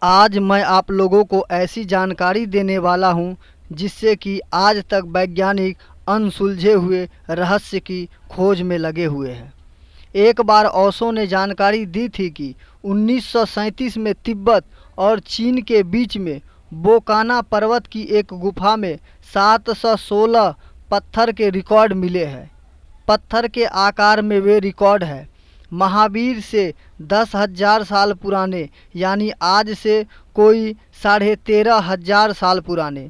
आज मैं आप लोगों को ऐसी जानकारी देने वाला हूँ जिससे कि आज तक वैज्ञानिक अनसुलझे हुए रहस्य की खोज में लगे हुए हैं। एक बार ओशो ने जानकारी दी थी कि 1937 में तिब्बत और चीन के बीच में बोकाना पर्वत की एक गुफा में 716 पत्थर के रिकॉर्ड मिले हैं। पत्थर के आकार में वे रिकॉर्ड है महावीर से 10,000 साल पुराने, यानी आज से कोई 13,500 साल पुराने।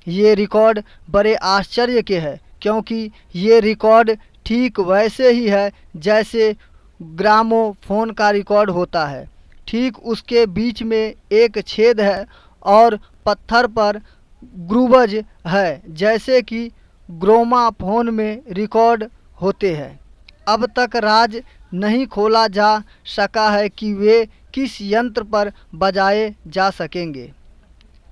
ये रिकॉर्ड बड़े आश्चर्य के हैं क्योंकि ये रिकॉर्ड ठीक वैसे ही है जैसे ग्रामोफोन का रिकॉर्ड होता है। ठीक उसके बीच में एक छेद है और पत्थर पर ग्रूवज है जैसे कि ग्रामोफोन में रिकॉर्ड होते हैं। अब तक राज नहीं खोला जा सका है कि वे किस यंत्र पर बजाए जा सकेंगे,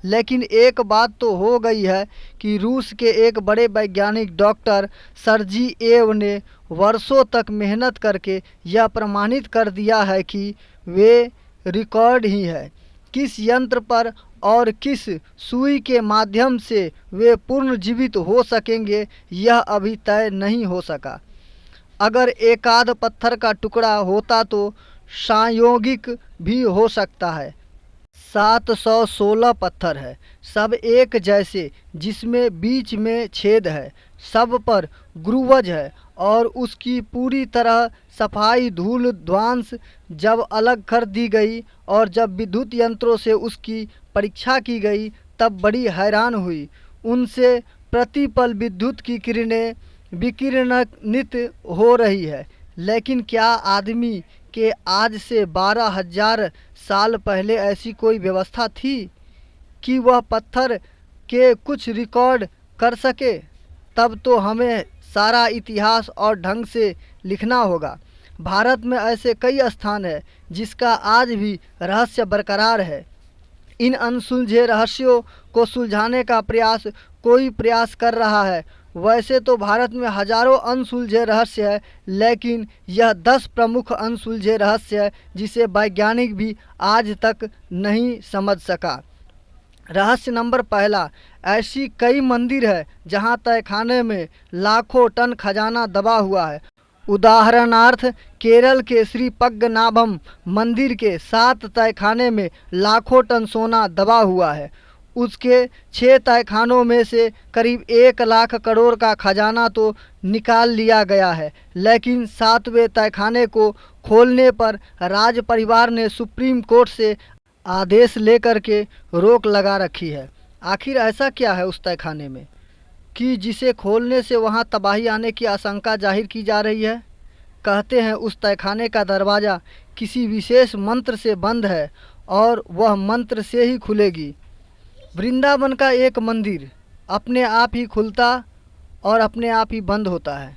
लेकिन एक बात तो हो गई है कि रूस के एक बड़े वैज्ञानिक डॉक्टर सर्जी एव ने वर्षों तक मेहनत करके यह प्रमाणित कर दिया है कि वे रिकॉर्ड ही है। किस यंत्र पर और किस सुई के माध्यम से वे पुनर्जीवित हो सकेंगे यह अभी तय नहीं हो सका। अगर एकाध पत्थर का टुकड़ा होता तो संयोगिक भी हो सकता है। 716 पत्थर है, सब एक जैसे, जिसमें बीच में छेद है, सब पर ग्रूवज है और उसकी पूरी तरह सफाई धूल ध्वांस जब अलग कर दी गई और जब विद्युत यंत्रों से उसकी परीक्षा की गई तब बड़ी हैरान हुई। उनसे प्रतिपल विद्युत की किरणें विकिरणित हो रही है। लेकिन क्या आदमी के आज से 12,000 साल पहले ऐसी कोई व्यवस्था थी कि वह पत्थर के कुछ रिकॉर्ड कर सके? तब तो हमें सारा इतिहास और ढंग से लिखना होगा। भारत में ऐसे कई स्थान हैं जिसका आज भी रहस्य बरकरार है। इन अनसुलझे रहस्यों को सुलझाने का कोई प्रयास कर रहा है। वैसे तो भारत में हजारों अनसुलझे रहस्य है, लेकिन यह 10 प्रमुख अनसुलझे रहस्य है जिसे वैज्ञानिक भी आज तक नहीं समझ सका। रहस्य नंबर पहला, ऐसी कई मंदिर है जहां तहखाने में लाखों टन खजाना दबा हुआ है। उदाहरणार्थ केरल के श्री पद्मनाभम मंदिर के 7 तहखाने में लाखों टन सोना दबा हुआ है। उसके 6 तहखानों में से करीब 1 लाख करोड़ का खजाना तो निकाल लिया गया है, लेकिन 7वें तहखाने को खोलने पर राज परिवार ने सुप्रीम कोर्ट से आदेश लेकर के रोक लगा रखी है। आखिर ऐसा क्या है उस तहखाने में कि जिसे खोलने से वहां तबाही आने की आशंका जाहिर की जा रही है? कहते हैं उस तहखाने का दरवाज़ा किसी विशेष मंत्र से बंद है और वह मंत्र से ही खुलेगी। वृंदावन का एक मंदिर अपने आप ही खुलता और अपने आप ही बंद होता है।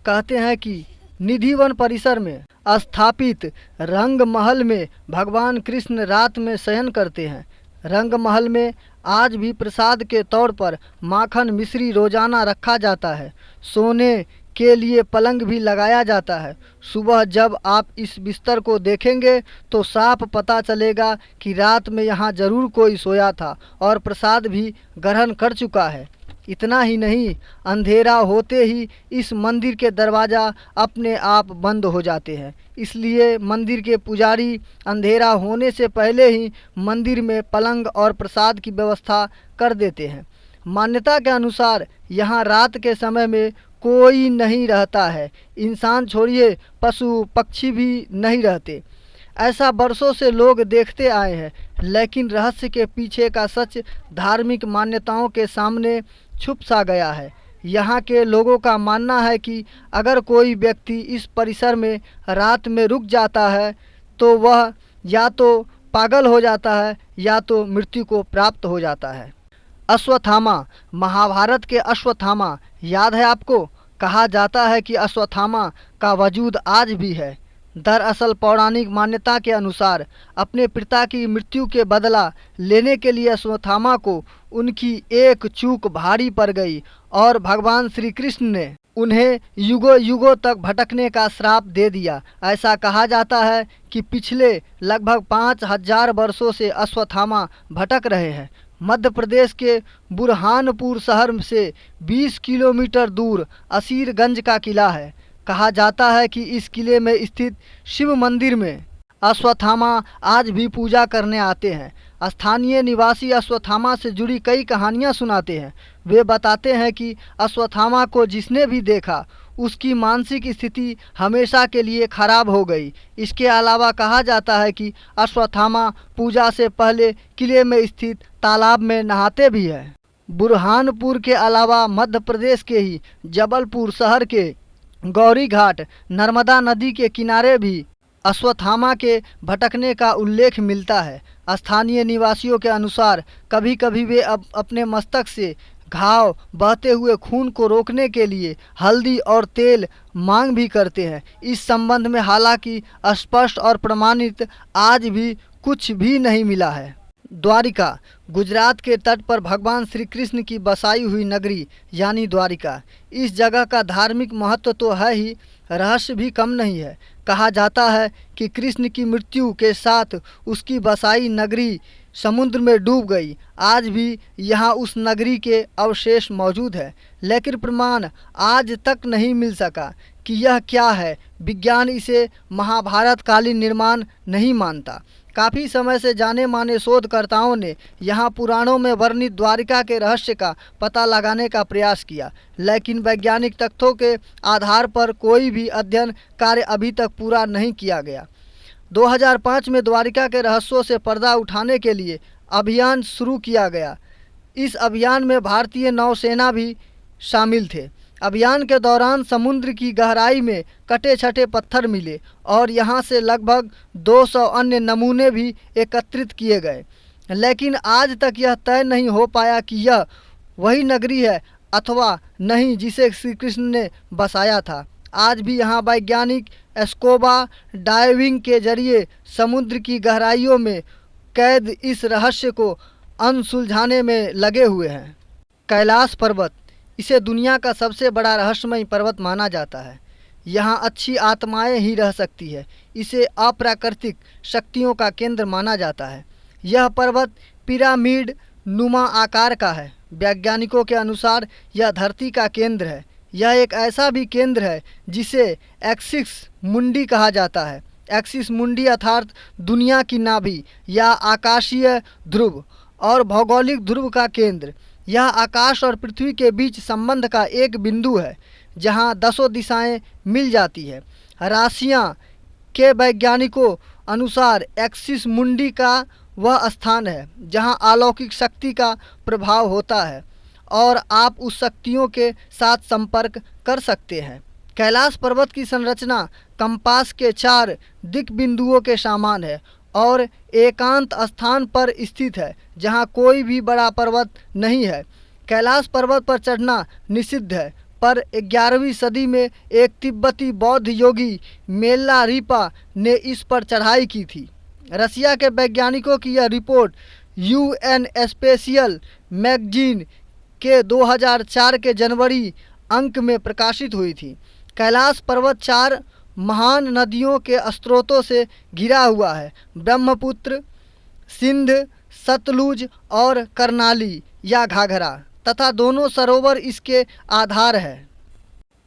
कहते हैं कि निधिवन परिसर में स्थापित रंग महल में भगवान कृष्ण रात में शयन करते हैं। रंग महल में आज भी प्रसाद के तौर पर माखन मिश्री रोजाना रखा जाता है। सोने के लिए पलंग भी लगाया जाता है। सुबह जब आप इस बिस्तर को देखेंगे तो साफ पता चलेगा कि रात में यहाँ ज़रूर कोई सोया था और प्रसाद भी ग्रहण कर चुका है। इतना ही नहीं, अंधेरा होते ही इस मंदिर के दरवाज़ा अपने आप बंद हो जाते हैं। इसलिए मंदिर के पुजारी अंधेरा होने से पहले ही मंदिर में पलंग और प्रसाद की व्यवस्था कर देते हैं। मान्यता के अनुसार यहाँ रात के समय में कोई नहीं रहता है। इंसान छोड़िए, पशु पक्षी भी नहीं रहते। ऐसा वर्षों से लोग देखते आए हैं, लेकिन रहस्य के पीछे का सच धार्मिक मान्यताओं के सामने छुप सा गया है। यहाँ के लोगों का मानना है कि अगर कोई व्यक्ति इस परिसर में रात में रुक जाता है तो वह या तो पागल हो जाता है या तो मृत्यु को प्राप्त हो जाता है। अश्वत्थामा, महाभारत के अश्वत्थामा याद है आपको? कहा जाता है कि अश्वत्थामा का वजूद आज भी है। दरअसल पौराणिक मान्यता के अनुसार अपने पिता की मृत्यु के बदला लेने के लिए अश्वत्थामा को उनकी एक चूक भारी पड़ गई और भगवान श्री कृष्ण ने उन्हें युगों युगों तक भटकने का श्राप दे दिया। ऐसा कहा जाता है कि पिछले लगभग 5,000 वर्षों से अश्वत्थामा भटक रहे हैं। मध्य प्रदेश के बुरहानपुर शहर से 20 किलोमीटर दूर असीरगंज का किला है। कहा जाता है कि इस किले में स्थित शिव मंदिर में अश्वत्थामा आज भी पूजा करने आते हैं। स्थानीय निवासी अश्वत्थामा से जुड़ी कई कहानियां सुनाते हैं। वे बताते हैं कि अश्वत्थामा को जिसने भी देखा उसकी मानसिक स्थिति हमेशा के लिए खराब हो गई। इसके अलावा कहा जाता है कि अश्वत्थामा पूजा से पहले किले में स्थित तालाब में नहाते भी हैं। बुरहानपुर के अलावा मध्य प्रदेश के ही जबलपुर शहर के गौरी घाट नर्मदा नदी के किनारे भी अश्वत्थामा के भटकने का उल्लेख मिलता है। स्थानीय निवासियों के अनुसार कभी कभी वे अपने मस्तक से घाव बहते हुए खून को रोकने के लिए हल्दी और तेल मांग भी करते हैं। इस संबंध में हालांकि स्पष्ट और प्रमाणित आज भी कुछ भी नहीं मिला है। द्वारिका गुजरात के तट पर भगवान श्री कृष्ण की बसाई हुई नगरी यानी द्वारिका। इस जगह का धार्मिक महत्व तो है ही, रहस्य भी कम नहीं है। कहा जाता है कि कृष्ण की मृत्यु के साथ उसकी बसाई नगरी समुद्र में डूब गई। आज भी यहाँ उस नगरी के अवशेष मौजूद है, लेकिन प्रमाण आज तक नहीं मिल सका कि यह क्या है। विज्ञान इसे महाभारत कालीन निर्माण नहीं मानता। काफ़ी समय से जाने माने शोधकर्ताओं ने यहाँ पुराणों में वर्णित द्वारिका के रहस्य का पता लगाने का प्रयास किया, लेकिन वैज्ञानिक तथ्यों के आधार पर कोई भी अध्ययन कार्य अभी तक पूरा नहीं किया गया। 2005 में द्वारिका के रहस्यों से पर्दा उठाने के लिए अभियान शुरू किया गया। इस अभियान में भारतीय नौसेना भी शामिल थे। अभियान के दौरान समुद्र की गहराई में कटे छटे पत्थर मिले और यहाँ से लगभग 200 अन्य नमूने भी एकत्रित किए गए, लेकिन आज तक यह तय नहीं हो पाया कि यह वही नगरी है अथवा नहीं जिसे श्री कृष्ण ने बसाया था। आज भी यहाँ वैज्ञानिक स्कूबा डाइविंग के जरिए समुद्र की गहराइयों में कैद इस रहस्य को अनसुलझाने में लगे हुए हैं। कैलाश पर्वत, इसे दुनिया का सबसे बड़ा रहस्यमय पर्वत माना जाता है। यहाँ अच्छी आत्माएं ही रह सकती है। इसे अप्राकृतिक शक्तियों का केंद्र माना जाता है। यह पर्वत पिरामिड नुमा आकार का है। वैज्ञानिकों के अनुसार यह धरती का केंद्र है। यह एक ऐसा भी केंद्र है जिसे एक्सिस मुंडी कहा जाता है। एक्सिस मुंडी अर्थात दुनिया की नाभि या आकाशीय ध्रुव और भौगोलिक ध्रुव का केंद्र। यह आकाश और पृथ्वी के बीच संबंध का एक बिंदु है जहां 10 दिशाएं मिल जाती है। राशियां के वैज्ञानिकों अनुसार एक्सिस मुंडी का वह स्थान है जहां अलौकिक शक्ति का प्रभाव होता है और आप उस शक्तियों के साथ संपर्क कर सकते हैं। कैलाश पर्वत की संरचना कंपास के 4 दिक् बिंदुओं के समान है और एकांत स्थान पर स्थित है जहां कोई भी बड़ा पर्वत नहीं है। कैलाश पर्वत पर चढ़ना निषिद्ध है, पर 11वीं सदी में एक तिब्बती बौद्ध योगी मेल्ला रिपा ने इस पर चढ़ाई की थी। रसिया के वैज्ञानिकों की यह रिपोर्ट यूएन स्पेशियल मैगजीन के 2004 के जनवरी अंक में प्रकाशित हुई थी। कैलाश पर्वत 4 महान नदियों के स्रोतों से घिरा हुआ है, ब्रह्मपुत्र, सिंध, सतलुज और करनाली या घाघरा, तथा दोनों सरोवर इसके आधार है।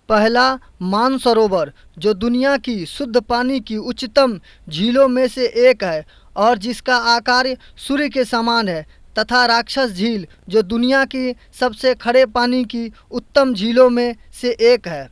पहला मानसरोवर जो दुनिया की शुद्ध पानी की उच्चतम झीलों में से एक है और जिसका आकार सूर्य के समान है, तथा राक्षस झील जो दुनिया की सबसे खड़े पानी की उत्तम झीलों में से एक है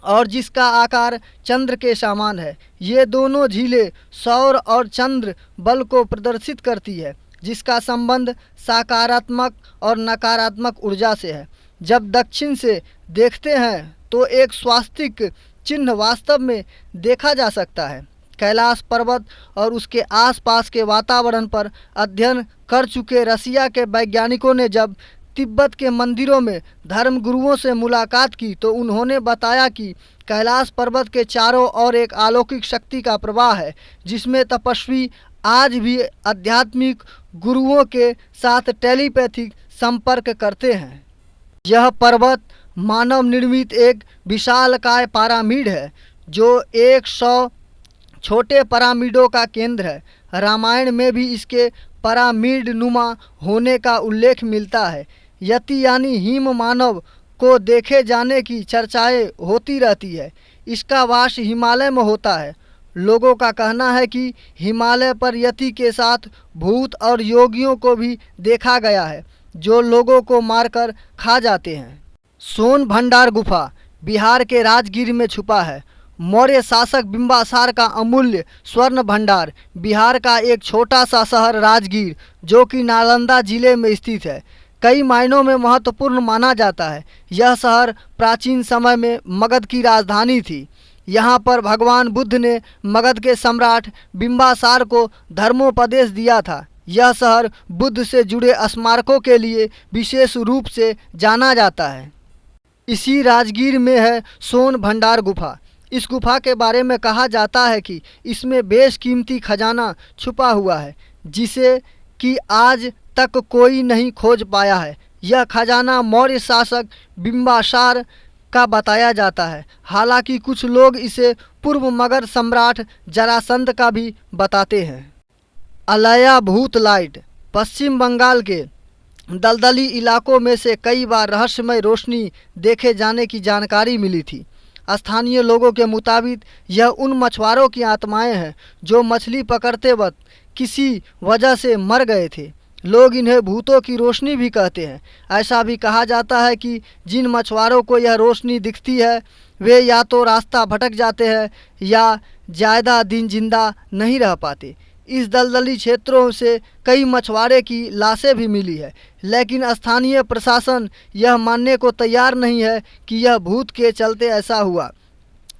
और जिसका आकार चंद्र के समान है। ये दोनों झीलें सौर और चंद्र बल को प्रदर्शित करती है, जिसका संबंध सकारात्मक और नकारात्मक ऊर्जा से है। जब दक्षिण से देखते हैं तो एक स्वास्तिक चिन्ह वास्तव में देखा जा सकता है। कैलाश पर्वत और उसके आसपास के वातावरण पर अध्ययन कर चुके रसिया के वैज्ञानिकों ने जब तिब्बत के मंदिरों में धर्मगुरुओं से मुलाकात की तो उन्होंने बताया कि कैलाश पर्वत के चारों ओर एक अलौकिक शक्ति का प्रवाह है, जिसमें तपस्वी आज भी आध्यात्मिक गुरुओं के साथ टेलीपैथिक संपर्क करते हैं। यह पर्वत मानव निर्मित एक विशालकाय पिरामिड है जो 100 छोटे पिरामिडों का केंद्र है। रामायण में भी इसके पिरामिड नुमा होने का उल्लेख मिलता है। यति यानी हिम मानव को देखे जाने की चर्चाएं होती रहती है। इसका वास हिमालय में होता है। लोगों का कहना है कि हिमालय पर यति के साथ भूत और योगियों को भी देखा गया है जो लोगों को मारकर खा जाते हैं। सोन भंडार गुफा बिहार के राजगीर में छुपा है। मौर्य शासक बिंबासार का अमूल्य स्वर्ण भंडार बिहार का एक छोटा सा शहर राजगीर जो कि नालंदा जिले में स्थित है कई मायनों में महत्वपूर्ण माना जाता है। यह शहर प्राचीन समय में मगध की राजधानी थी। यहाँ पर भगवान बुद्ध ने मगध के सम्राट बिंबासार को धर्मोपदेश दिया था। यह शहर बुद्ध से जुड़े स्मारकों के लिए विशेष रूप से जाना जाता है। इसी राजगीर में है सोन भंडार गुफा। इस गुफा के बारे में कहा जाता है कि इसमें बेशकीमती खजाना छुपा हुआ है जिसे कि आज तक कोई नहीं खोज पाया है। यह खजाना मौर्य शासक बिंबासार का बताया जाता है। हालांकि कुछ लोग इसे पूर्व मगध सम्राट जरासंध का भी बताते हैं। अलया भूत लाइट पश्चिम बंगाल के दलदली इलाकों में से कई बार रहस्यमय रोशनी देखे जाने की जानकारी मिली थी। स्थानीय लोगों के मुताबिक यह उन मछुआरों की आत्माएं हैं जो मछली पकड़ते वक्त किसी वजह से मर गए थे। लोग इन्हें भूतों की रोशनी भी कहते हैं। ऐसा भी कहा जाता है कि जिन मछुआरों को यह रोशनी दिखती है वे या तो रास्ता भटक जाते हैं या ज़्यादा दिन जिंदा नहीं रह पाते। इस दलदली क्षेत्रों से कई मछुआरे की लाशें भी मिली है, लेकिन स्थानीय प्रशासन यह मानने को तैयार नहीं है कि यह भूत के चलते ऐसा हुआ।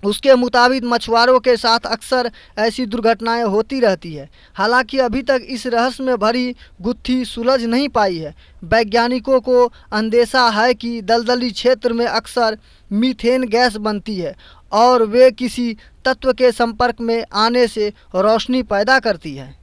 उसके मुताबिक मछुआरों के साथ अक्सर ऐसी दुर्घटनाएं होती रहती है। हालांकि अभी तक इस रहस्य में भरी गुत्थी सुलझ नहीं पाई है। वैज्ञानिकों को अंदेशा है कि दलदली क्षेत्र में अक्सर मीथेन गैस बनती है और वे किसी तत्व के संपर्क में आने से रोशनी पैदा करती है।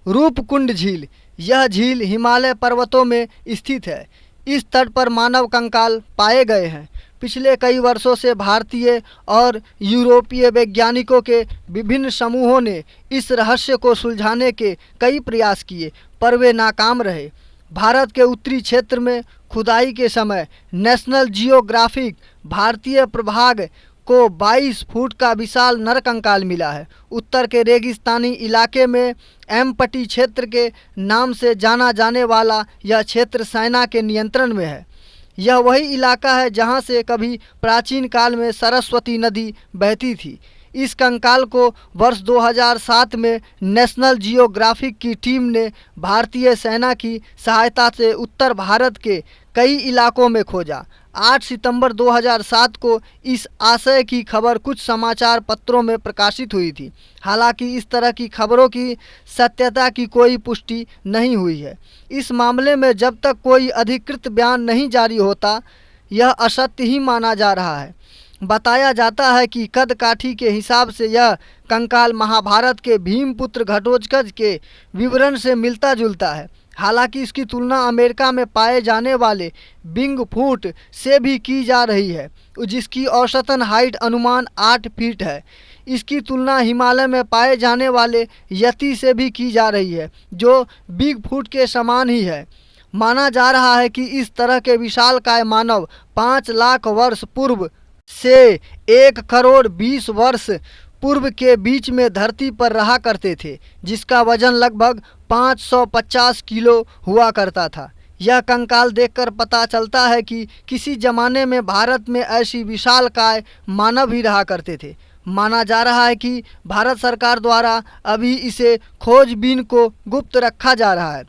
रूपकुंड झील यह झील हिमालय पर्वतों में स्थित है। इस तट पर मानव कंकाल पाए गए हैं। पिछले कई वर्षों से भारतीय और यूरोपीय वैज्ञानिकों के विभिन्न समूहों ने इस रहस्य को सुलझाने के कई प्रयास किए पर वे नाकाम रहे। भारत के उत्तरी क्षेत्र में खुदाई के समय नेशनल जियोग्राफिक भारतीय प्रभाग को 22 फुट का विशाल नरकंकाल मिला है। उत्तर के रेगिस्तानी इलाके में एमपटी क्षेत्र के नाम से जाना जाने वाला यह क्षेत्र सेना के नियंत्रण में है। यह वही इलाका है जहां से कभी प्राचीन काल में सरस्वती नदी बहती थी। इस कंकाल को वर्ष 2007 में नेशनल जियोग्राफिक की टीम ने भारतीय सेना की सहायता से उत्तर भारत के कई इलाकों में खोजा। 8 सितंबर 2007 को इस आशय की खबर कुछ समाचार पत्रों में प्रकाशित हुई थी। हालांकि इस तरह की खबरों की सत्यता की कोई पुष्टि नहीं हुई है। इस मामले में जब तक कोई अधिकृत बयान नहीं जारी होता यह असत्य ही माना जा रहा है। बताया जाता है कि कद काठी के हिसाब से यह कंकाल महाभारत के भीमपुत्र घटोत्कच के विवरण से मिलता जुलता है। हालांकि इसकी तुलना अमेरिका में पाए जाने वाले बिगफूट से भी की जा रही है जिसकी औसतन हाइट अनुमान 8 फीट है। इसकी तुलना हिमालय में पाए जाने वाले यति से भी की जा रही है जो बिगफूट के समान ही है। माना जा रहा है कि इस तरह के विशालकाय मानव 5 लाख वर्ष पूर्व से 1 करोड़ 20 वर्ष पूर्व के बीच में धरती पर रहा करते थे, जिसका वजन लगभग 550 किलो हुआ करता था। यह कंकाल देखकर पता चलता है कि किसी जमाने में भारत में ऐसी विशालकाय मानव ही रहा करते थे। माना जा रहा है कि भारत सरकार द्वारा अभी इसे खोजबीन को गुप्त रखा जा रहा है।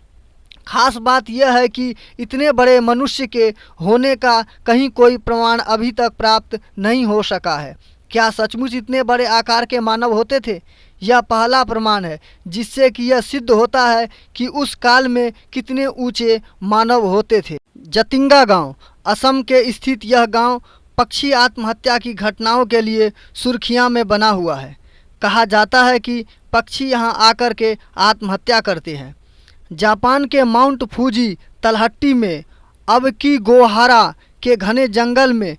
खास बात यह है कि इतने बड़े मनुष्य के होने का कहीं कोई प्रमाण अभी तक प्राप्त नहीं हो सका है। क्या सचमुच इतने बड़े आकार के मानव होते थे? यह पहला प्रमाण है जिससे कि यह सिद्ध होता है कि उस काल में कितने ऊंचे मानव होते थे। जतिंगा गांव असम के स्थित यह गांव पक्षी आत्महत्या की घटनाओं के लिए सुर्खियां में बना हुआ है। कहा जाता है कि पक्षी यहां आकर के आत्महत्या करते हैं। जापान के माउंट फूजी तलहट्टी में अब की गोहारा के घने जंगल में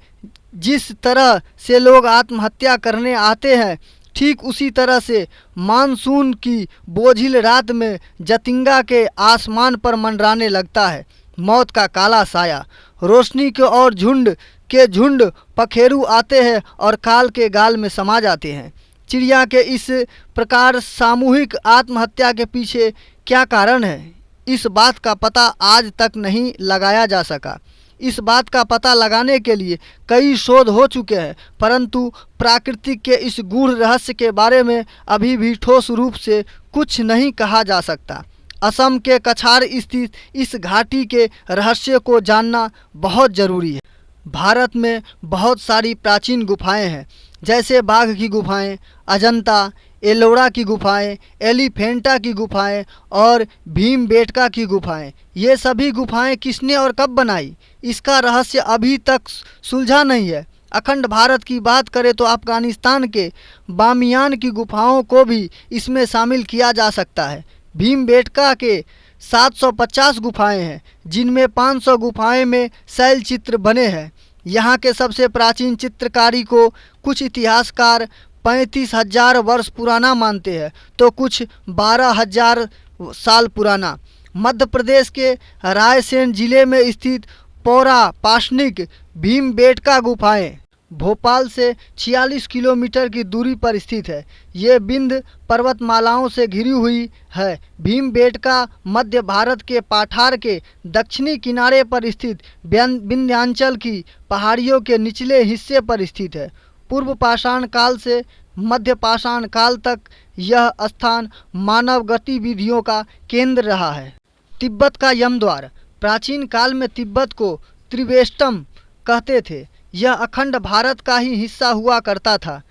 जिस तरह से लोग आत्महत्या करने आते हैं, ठीक उसी तरह से मानसून की बोझिल रात में जतिंगा के आसमान पर मंडराने लगता है मौत का काला साया। रोशनी के और झुंड के झुंड पखेरू आते हैं और काल के गाल में समा जाते हैं। चिड़िया के इस प्रकार सामूहिक आत्महत्या के पीछे क्या कारण है, इस बात का पता आज तक नहीं लगाया जा सका। इस बात का पता लगाने के लिए कई शोध हो चुके हैं, परंतु प्राकृतिक के इस गूढ़ रहस्य के बारे में अभी भी ठोस रूप से कुछ नहीं कहा जा सकता। असम के कछार स्थित इस घाटी के रहस्य को जानना बहुत ज़रूरी है। भारत में बहुत सारी प्राचीन गुफाएं हैं, जैसे बाघ की गुफाएं, अजंता, एलोरा की गुफाएं, एलिफेंटा की गुफाएं और भीमबेटका की गुफाएं। ये सभी गुफाएं किसने और कब बनाई, इसका रहस्य अभी तक सुलझा नहीं है। अखंड भारत की बात करें तो अफगानिस्तान के बामियान की गुफाओं को भी इसमें शामिल किया जा सकता है। भीमबेटका के 750 गुफाएं हैं, जिनमें 500 गुफाएं में शैल चित्र बने हैं। यहाँ के सबसे प्राचीन चित्रकारी को कुछ इतिहासकार 35,000 वर्ष पुराना मानते हैं, तो कुछ 12,000 साल पुराना। मध्य प्रदेश के रायसेन जिले में स्थित पौरा पाषाणिक भीमबेटका गुफाएं भोपाल से 46 किलोमीटर की दूरी पर स्थित है। ये विंध्य पर्वतमालाओं से घिरी हुई है। भीमबेटका मध्य भारत के पाठार के दक्षिणी किनारे पर स्थित विंध्यांचल की पहाड़ियों के निचले हिस्से पर स्थित है। पूर्व पाषाण काल से मध्य पाषाण काल तक यह स्थान मानव गतिविधियों का केंद्र रहा है। तिब्बत का यमद्वार। प्राचीन काल में तिब्बत को त्रिवेष्टम कहते थे। यह अखंड भारत का ही हिस्सा हुआ करता था।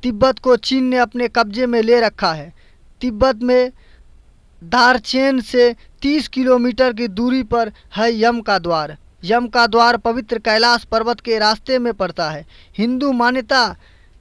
तिब्बत को चीन ने अपने कब्जे में ले रखा है। तिब्बत में दारचेन से 30 किलोमीटर की दूरी पर है यम का द्वार। यम का द्वार पवित्र कैलाश पर्वत के रास्ते में पड़ता है। हिंदू मान्यता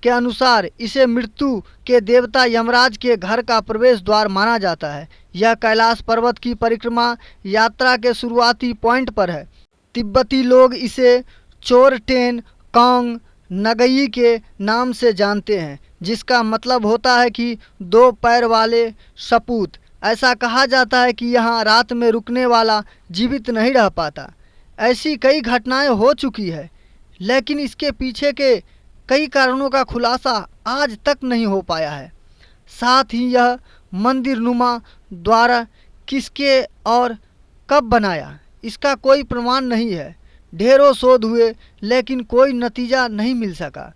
के अनुसार इसे मृत्यु के देवता यमराज के घर का प्रवेश द्वार माना जाता है। यह कैलाश पर्वत की परिक्रमा यात्रा के शुरुआती पॉइंट पर है। तिब्बती लोग इसे चोरटेन कांग नगई के नाम से जानते हैं, जिसका मतलब होता है कि 2 पैर वाले सपूत। ऐसा कहा जाता है कि यहाँ रात में रुकने वाला जीवित नहीं रह पाता। ऐसी कई घटनाएं हो चुकी है, लेकिन इसके पीछे के कई कारणों का खुलासा आज तक नहीं हो पाया है। साथ ही यह मंदिर नुमा द्वारा किसके और कब बनाया, इसका कोई प्रमाण नहीं है। ढेरों शोध हुए, लेकिन कोई नतीजा नहीं मिल सका।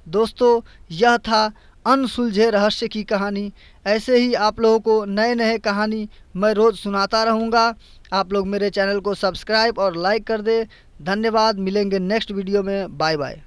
दोस्तों, यह था अनसुलझे रहस्य की कहानी। ऐसे ही आप लोगों को नए नए कहानी मैं रोज़ सुनाता रहूँगा। आप लोग मेरे चैनल को सब्सक्राइब और लाइक कर दें। धन्यवाद। मिलेंगे नेक्स्ट वीडियो में। Bye bye.